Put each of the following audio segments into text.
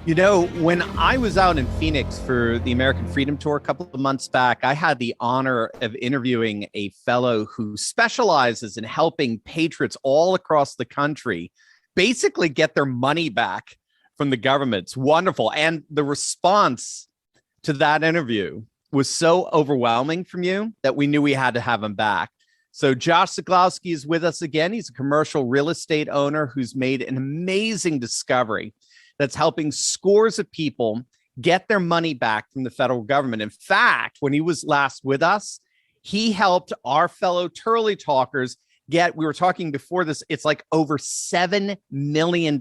You know, when I was out in Phoenix for the American Freedom Tour a couple of months back, I had the honor of interviewing a fellow who specializes in helping patriots all across the country basically get their money back from the government. It's wonderful. And the response to that interview was so overwhelming from you that we knew we had to have him back. So Josh Zaglowski is with us again. He's a commercial real estate owner who's made an amazing discovery that's helping scores of people get their money back from the federal government. In fact, when he was last with us, he helped our fellow Turley talkers get, we were talking before this, it's like over $7 million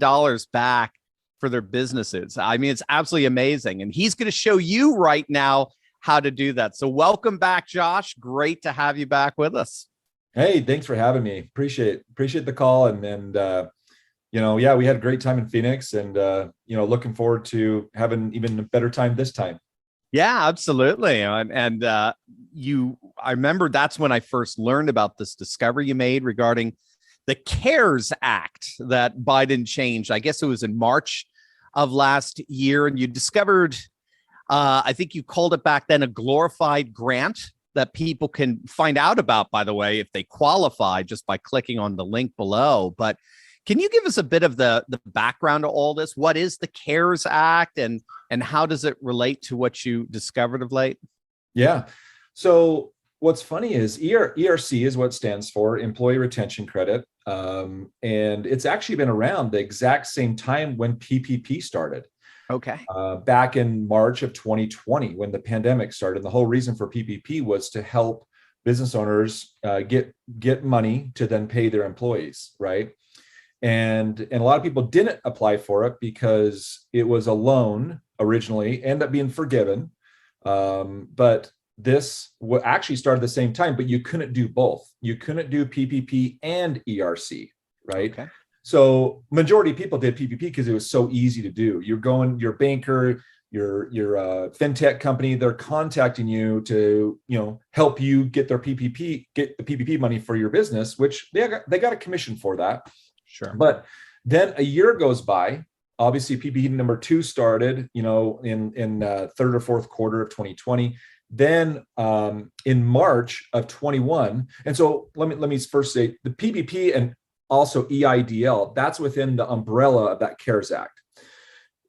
back for their businesses. I mean, it's absolutely amazing. And he's going to show you right now how to do that. So welcome back, Josh. Great to have you back with us. Hey, thanks for having me. Appreciate the call. Yeah, we had a great time in Phoenix and, looking forward to having even a better time this time. Yeah, absolutely. I remember that's when I first learned about this discovery you made regarding the CARES Act that Biden changed. I guess it was in March of last year. And you discovered, I think you called it back then, a glorified grant that people can find out about, by the way, if they qualify just by clicking on the link below. But can you give us a bit of the background to all this? What is the CARES Act and how does it relate to what you discovered of late? Yeah. So what's funny is ERC is what it stands for, Employee Retention Credit. And it's actually been around the exact same time when PPP started. Okay. Back in March of 2020, when the pandemic started. The whole reason for PPP was to help business owners get money to then pay their employees, right? And a lot of people didn't apply for it because it was a loan originally, ended up being forgiven. But this actually started at the same time, but you couldn't do both. You couldn't do PPP and ERC, right? Okay. So majority of people did PPP because it was so easy to do. Your banker, your fintech company, they're contacting you to, help you get the PPP money for your business, which they got a commission for that. Sure. But then a year goes by. Obviously, PPP number 2 started, in third or fourth quarter of 2020. Then in March of 21, and so let me first say the PPP and also EIDL, that's within the umbrella of that CARES Act.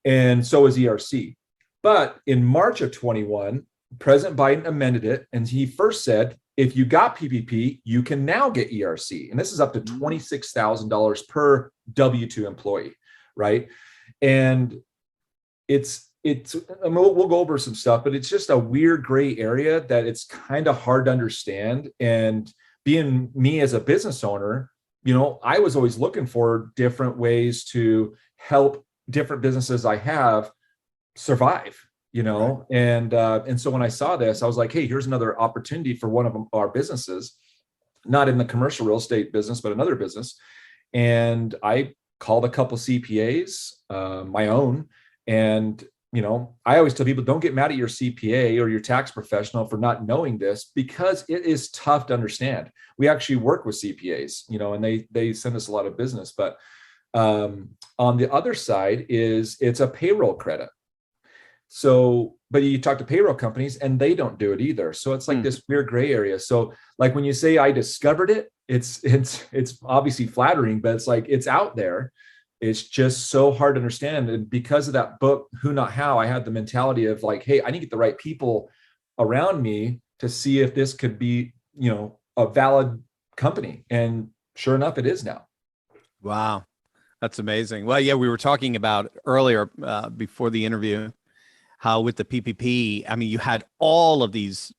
And so is ERC. But in March of 21, President Biden amended it. And he first said, if you got PPP, you can now get ERC. And this is up to $26,000 per W-2 employee, right? And we'll go over some stuff, but it's just a weird gray area that it's kind of hard to understand. And being me as a business owner, I was always looking for different ways to help different businesses I have survive, Right. and so when I saw this, I was like, hey, here's another opportunity for one of our businesses, not in the commercial real estate business, but another business. And I called a couple CPAs, my own, and I always tell people, don't get mad at your CPA or your tax professional for not knowing this, because it is tough to understand. We actually work with CPAs, and they send us a lot of business. But on the other side it's a payroll credit. So, but you talk to payroll companies and they don't do it either. So it's like this weird gray area. So like when you say I discovered it, it's obviously flattering, but it's like, it's out there. It's just so hard to understand. And because of that book, Who Not How, I had the mentality of like, hey, I need to get the right people around me to see if this could be, a valid company. And sure enough, it is now. Wow. That's amazing. Well, yeah, we were talking about earlier before the interview, how with the PPP, I mean, you had all of these,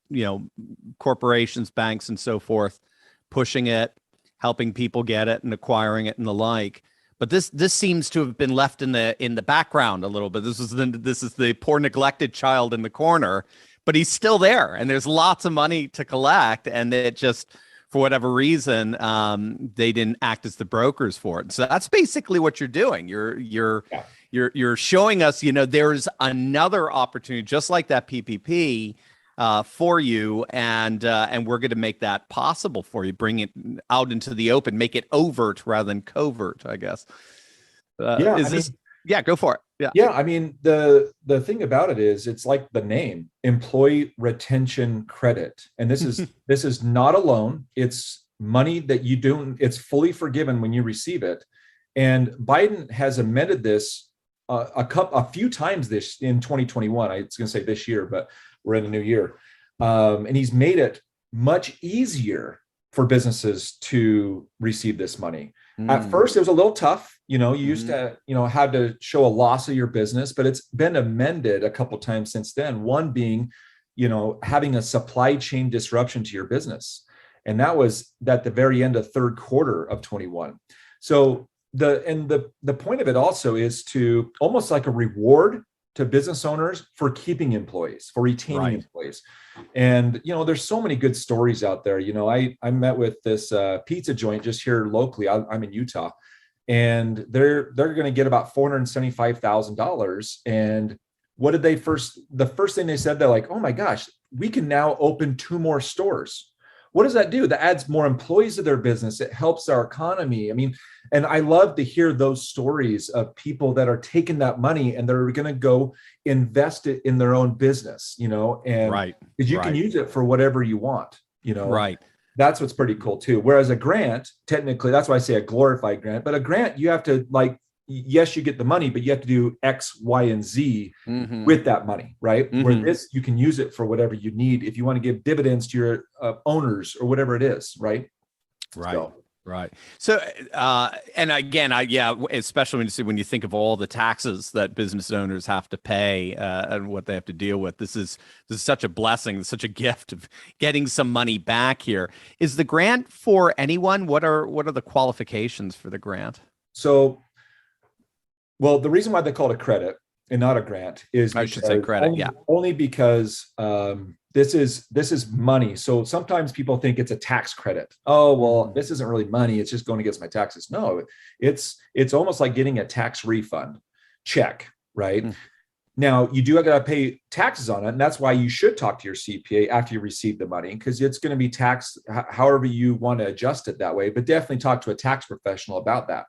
corporations, banks, and so forth pushing it, helping people get it and acquiring it and the like. But this seems to have been left in the background a little bit. This is the poor neglected child in the corner, but he's still there, and there's lots of money to collect, and it just, for whatever reason, they didn't act as the brokers for it. So that's basically what you're doing. You're showing us, there's another opportunity just like that PPP for you, and we're going to make that possible for you. Bring it out into the open, make it overt rather than covert, I guess. Yeah, Is this? Yeah, go for it. Yeah, I mean, the thing about it is it's like the name, employee retention credit. And this is not a loan. It's money that you don't, it's fully forgiven when you receive it. And Biden has amended this a few times this in 2021. I was going to say this year, but we're in a new year. And he's made it much easier for businesses to receive this money. At first, it was a little tough. You used to, had to show a loss of your business, but it's been amended a couple of times since then. One being, having a supply chain disruption to your business. And that was at the very end of third quarter of 21. So the point of it also is to almost like a reward to business owners for keeping employees, for retaining employees. And, there's so many good stories out there. I met with this pizza joint just here locally. I'm in Utah, and they're going to get about $475,000. And what did the first thing they said, they're like, oh my gosh, we can now open 2 more stores. What does that do? That adds more employees to their business. It helps our economy. I mean, and I love to hear those stories of people that are taking that money and they're going to go invest it in their own business, and because you can use it for whatever you want, That's what's pretty cool too. Whereas a grant, technically, that's why I say a glorified grant, but a grant, you have to yes, you get the money, but you have to do X, Y, and Z with that money, right? Where this, you can use it for whatever you need. If you want to give dividends to your owners or whatever it is, right? Right. So, and again, especially when you think of all the taxes that business owners have to pay and what they have to deal with, this is such a blessing, such a gift of getting some money back here. Is the grant for anyone? What are the qualifications for the grant? So, well, the reason why they call it a credit and not a grant is I should say credit, only because this is money. So sometimes people think it's a tax credit. Oh, well, this isn't really money. It's just going against my taxes. No, it's almost like getting a tax refund check, right? Now, you do have to pay taxes on it. And that's why you should talk to your CPA after you receive the money, because it's going to be taxed however you want to adjust it that way. But definitely talk to a tax professional about that.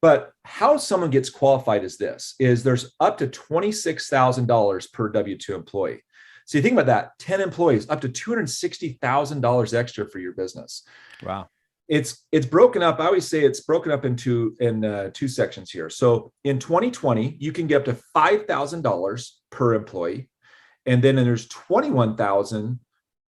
But how someone gets qualified is there's up to $26,000 per W-2 employee. So you think about that, 10 employees, up to $260,000 extra for your business. Wow. It's broken up. I always say it's broken up in two sections here. So in 2020, you can get up to $5,000 per employee. And then there's $21,000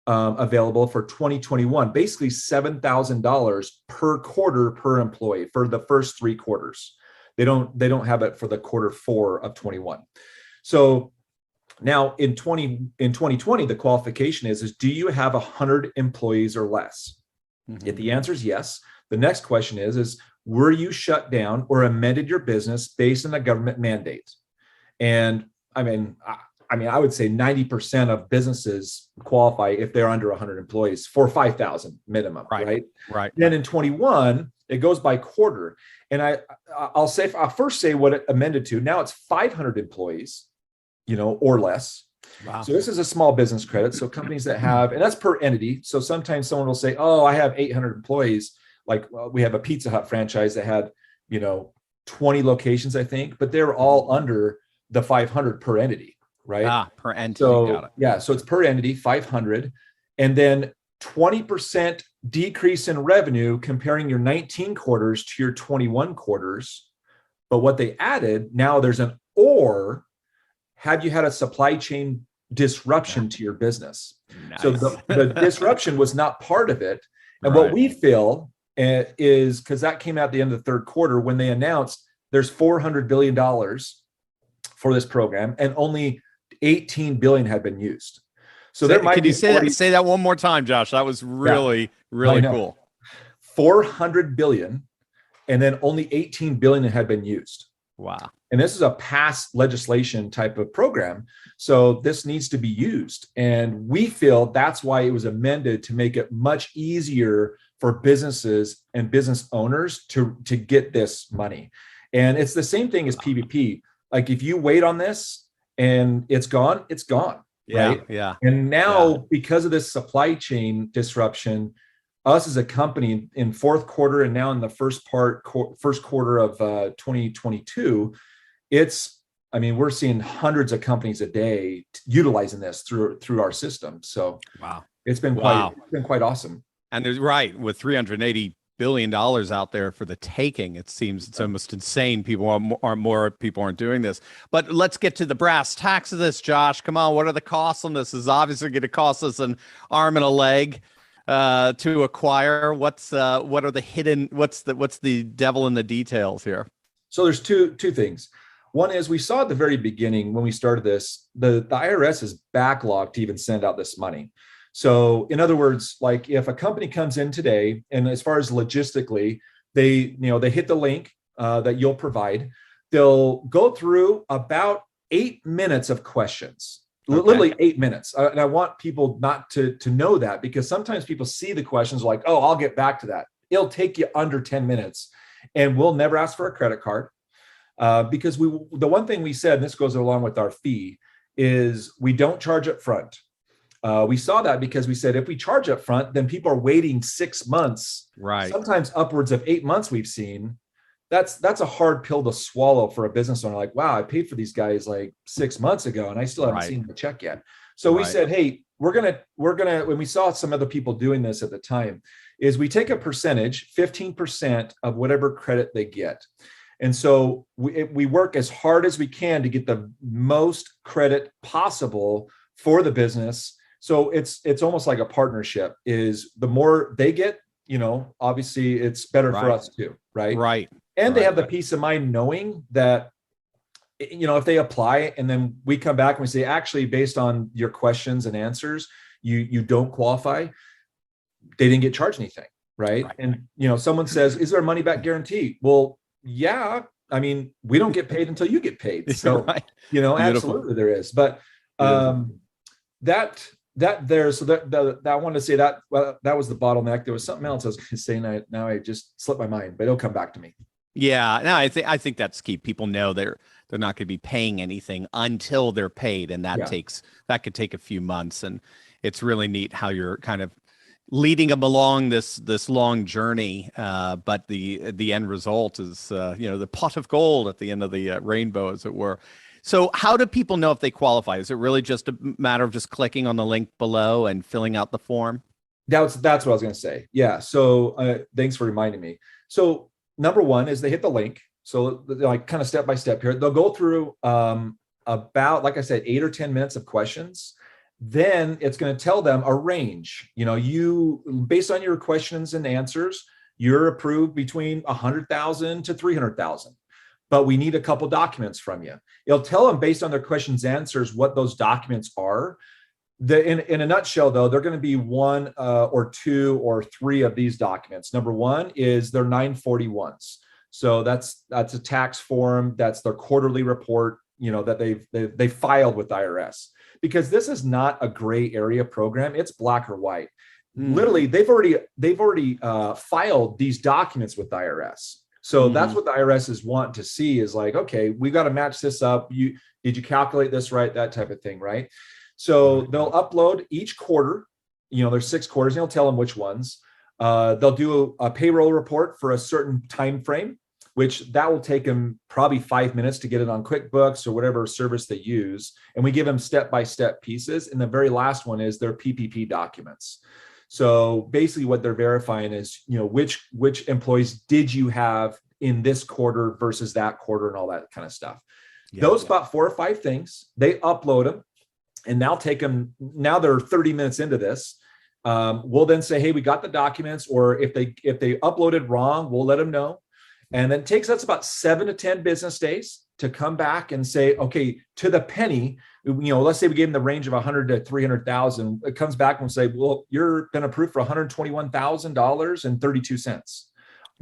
available for 2021, basically $7,000 per quarter per employee for the first 3 quarters. They don't have it for the quarter 4 of 21. So now in 2020, the qualification is do you have 100 employees or less? If the answer is yes, the next question is were you shut down or amended your business based on a government mandate? And I would say 90% of businesses qualify if they're under 100 employees for 5,000 minimum, right? Then in 21, it goes by quarter. And I'll first say what it amended to. Now it's 500 employees, or less. Wow. So this is a small business credit. So companies that have, and that's per entity. So sometimes someone will say, oh, I have 800 employees. Like we have a Pizza Hut franchise that had, 20 locations, I think, but they're all under the 500 per entity. Right. Per entity. So, got it. Yeah. So it's per entity, 500. And then 20% decrease in revenue comparing your 19 quarters to your 21 quarters. But what they added, now there's an or have you had a supply chain disruption to your business? Nice. So the disruption was not part of it. And what we feel is because that came out at the end of the third quarter when they announced there's $400 billion for this program and only 18 billion had been used. So there might be. Can you say that one more time, Josh? That was really cool. 400 billion, and then only 18 billion had been used. Wow. And this is a past legislation type of program. So this needs to be used. And we feel that's why it was amended to make it much easier for businesses and business owners to get this money. And it's the same thing as PPP. Like if you wait on this and it's gone, right? Yeah. And now because of this supply chain disruption, us as a company in fourth quarter and now in the first quarter of 2022, it's I mean, we're seeing hundreds of companies a day utilizing this through our system. So Wow. it's been quite awesome. And there's right with $380 billion out there for the taking. It seems it's almost insane. People aren't doing this. But let's get to the brass tacks of this, Josh. Come on, what are the costs on this? This is obviously going to cost us an arm and a leg to acquire. What are the hidden? What's the devil in the details here? So there's two things. One is we saw at the very beginning when we started this, the IRS is backlogged to even send out this money. So in other words, like if a company comes in today, and as far as logistically, they hit the link that you'll provide, they'll go through about 8 minutes of questions, literally 8 minutes. And I want people not to know that, because sometimes people see the questions like, oh, I'll get back to that. It'll take you under 10 minutes, and we'll never ask for a credit card. Because the one thing we said, and this goes along with our fee, is we don't charge up front. We saw that because we said if we charge up front, then people are waiting 6 months, right? Sometimes upwards of 8 months. We've seen that's a hard pill to swallow for a business owner. Like, wow, I paid for these guys like 6 months ago, and I still haven't seen the check yet. So we said, hey, we're gonna. When we saw some other people doing this at the time, is we take a percentage, 15% of whatever credit they get. And so we work as hard as we can to get the most credit possible for the business. So it's almost like a partnership. Is the more they get, obviously it's better for us too, right? Right. And they have the peace of mind knowing that, if they apply and then we come back and we say, actually, based on your questions and answers, you don't qualify. They didn't get charged anything, right? And someone says, is there a money back guarantee? Well, yeah, I mean, we don't get paid until you get paid. So, absolutely there is. But I wanted to say that, that was the bottleneck. There was something else I was going to say, and now I just slipped my mind, but it'll come back to me. Yeah, no, I think that's key. People know they're not going to be paying anything until they're paid, and that could take a few months. And it's really neat how you're kind of leading them along this long journey, but the end result is the pot of gold at the end of the rainbow, as it were. So how do people know if they qualify? Is it really just a matter of just clicking on the link below and filling out the form? That's what I was going to say. Yeah. So thanks for reminding me. So number one is they hit the link. So like kind of step by step here, they'll go through about, like I said, 8 or 10 minutes of questions. Then it's going to tell them a range. You based on your questions and answers, you're approved between 100,000 to 300,000. But we need a couple documents from you. It'll tell them based on their questions and answers what those documents are. In a nutshell, though, they're going to be one or two or three of these documents. Number one is their 941s. So that's a tax form. That's their quarterly report, that they've filed with IRS. Because this is not a gray area program; it's black or white. Literally, they've already filed these documents with IRS. So that's what the IRS is wanting to see, is like, okay, we got to match this up. Did you calculate this right? That type of thing, right? So they'll upload each quarter. There's 6 quarters, and they'll tell them which ones. They'll do a payroll report for a certain time frame, which that will take them probably 5 minutes to get it on QuickBooks or whatever service they use. And we give them step-by-step pieces. And the very last one is their PPP documents. So basically what they're verifying is, which employees did you have in this quarter versus that quarter and all that kind of stuff. About 4 or 5 things, they upload them, and now now they're 30 minutes into this. We'll then say, hey, we got the documents, or if they uploaded wrong, we'll let them know. And then it takes us about 7 to 10 business days to come back and say, okay, to the penny, let's say we gave them the range of 100 to 300,000. It comes back and say, well, you're been approved for $121,000.32.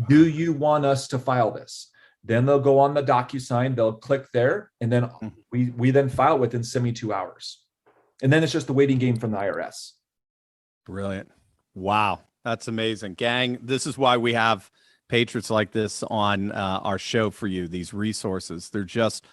Do you want us to file this? Then they'll go on the DocuSign, they'll click there, and then we then file within 72 hours. And then it's just the waiting game from the IRS. Brilliant. Wow. That's amazing. Gang, this is why we have patriots like this on our show for you. These resources, they're just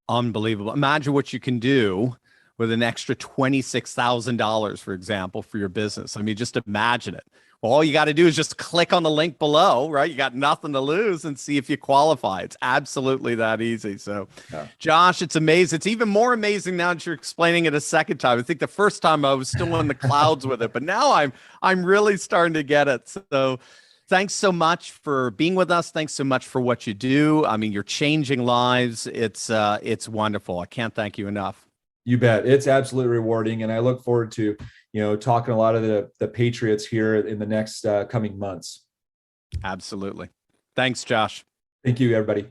unbelievable. Imagine what you can do with an extra $26,000, for example, for your business. I mean, just imagine it. Well, all you got to do is just click on the link below, right? You got nothing to lose, and see if you qualify. It's absolutely that easy. So, Yeah. Josh, it's amazing. It's even more amazing now that you're explaining it a second time. I think the first time I was still in the clouds with it, but now I'm really starting to get it. So, thanks so much for being with us. Thanks so much for what you do. I mean, you're changing lives. It's wonderful. I can't thank you enough. You bet. It's absolutely rewarding. And I look forward to, talking a lot of the Patriots here in the next coming months. Absolutely. Thanks, Josh. Thank you, everybody.